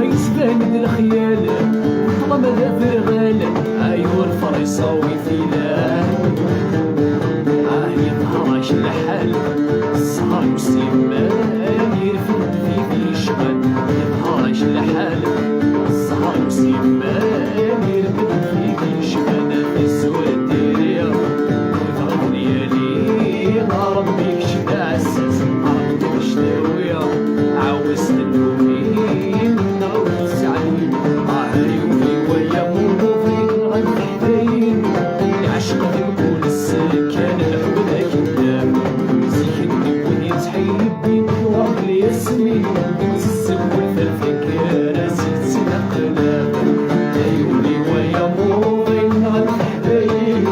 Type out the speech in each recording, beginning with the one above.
يسبان الخيال طالما ذا فرغال ايوا الفريصاوي فيلان يظهرش الحال السهر يسيمان يرفد في شغل يظهرش الحال السهر يسيمان يرفد في شغل في السواد ديري ويفرض ليالي ربي كشف عساس ربي كشتاوية عاوز النومين نروح سعيد عيوني ويا موفين غير حباين العشق يقول السكان الحب كذاب زيني وني تحيبي نورك الياسمين السب والفكر زيت الأقلام عيوني ويا موفين غير حباين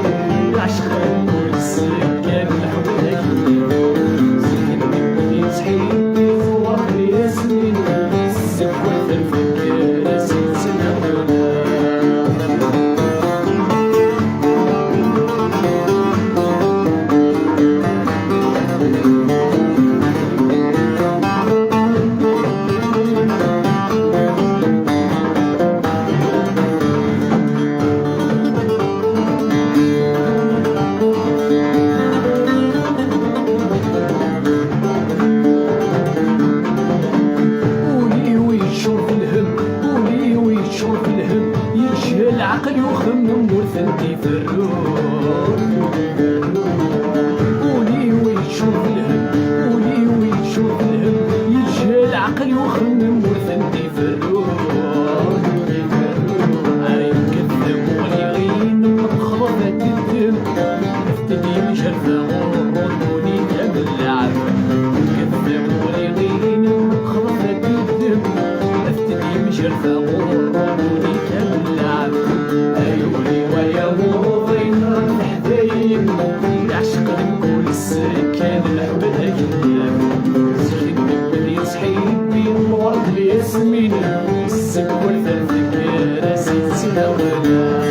العشق يقول السكان الحب كذاب زيني وني تحيبي نورك الياسمين السب والفكر زيت الأقلام قولي ويشور في الهم قولي ويشور في الهم يمشي العقل يخمم وثنتي في الروح قولي ويشور في الهم قولي ويشور في الهم يمشي العقل يخمم وثنتي في الروح كذبوني غين مخربة الدم افتدي مشرفة غروني دم اللعب كذبوني غين مخربة الدم افتدي مشرفة غروني دم اللعب عيوني ويا موضين الحبايب العشق نقول السكان الحب كذاب زيني بني صحيبي الورد الياسمين السب والفكر زيت الأولاد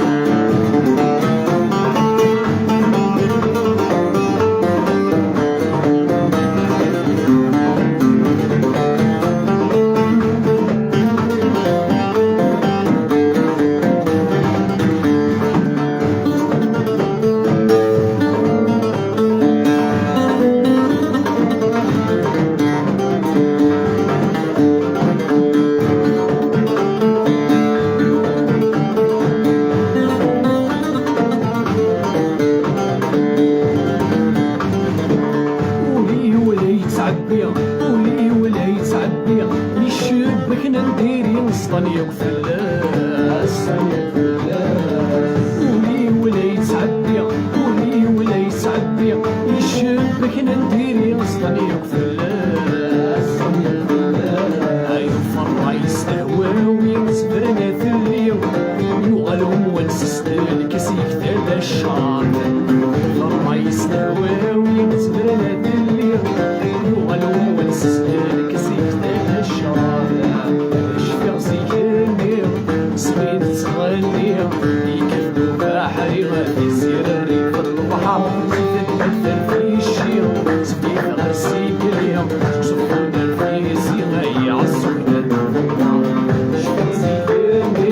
قولي ولا يتعبي قولي ولا يتعبي يشبك نديري نسطني وفلاس قولي ولا يتعبي قولي ولا يتعبي يشبك نديري نسطني وفلاس هاي فرا يستهوى ويتبرنا في اليوم يغلو ونسستن كسيك ثلاث الشهر فرا يستهوى ويتبرنا في اليوم يغلو ونسستن كسيك ثلاث الشهر شفيق زيكاني سمين تغني يكفلو بحري غادي سيراري في البحر تتبدل في الشير سفيق غرسي كليا شوفونا في زيغي عالسكنة شفيق زيكاني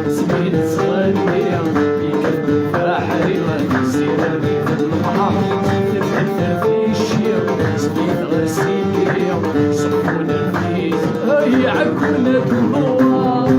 سمين تغني يكفلو بحري غادي سيراري في البحر تتبدل في الشير سفيق غرسي كليا شوفونا في زيغي عكولة النوار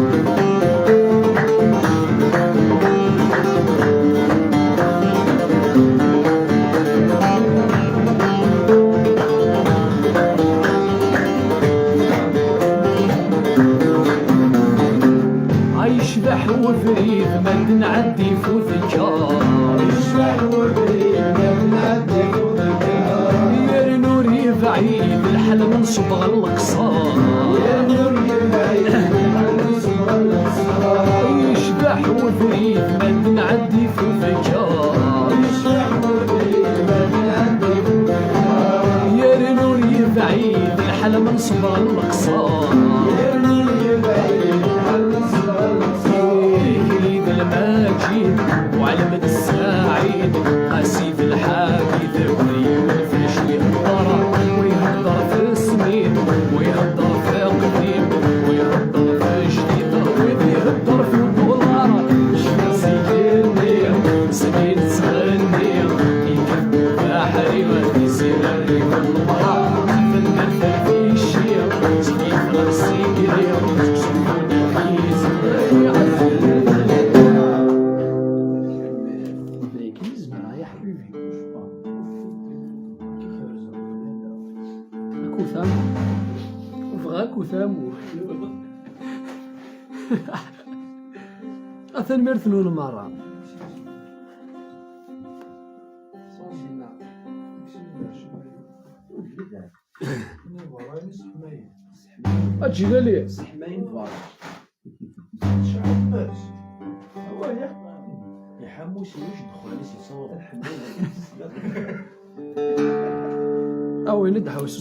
يشبح وفريد ما نعدي فوت الجار يشبح وفريد ما نعدي فوت الجار يا نوري بعيد الحلم نصبغ القصار يا نوري بعيد الحلم نصبغ القصار يشبح وفريد ما نعدي فوت الجار يشبح وفريد ما نعدي فوت الجار يا نوري بعيد الحلم نصبغ القصار يا نوري بعيد الحلم نصبغ القصار يجري بالماجد وعلى مدى السعيد قاسي في الحاكي ذوي والفشي الضرر ويهدر في السمين ويهدر في غاك وثامور أثن مرثنون مرة أجي لي حماين فارغ شعب هو يحموش يدخل يصور الحماين أو ندحوس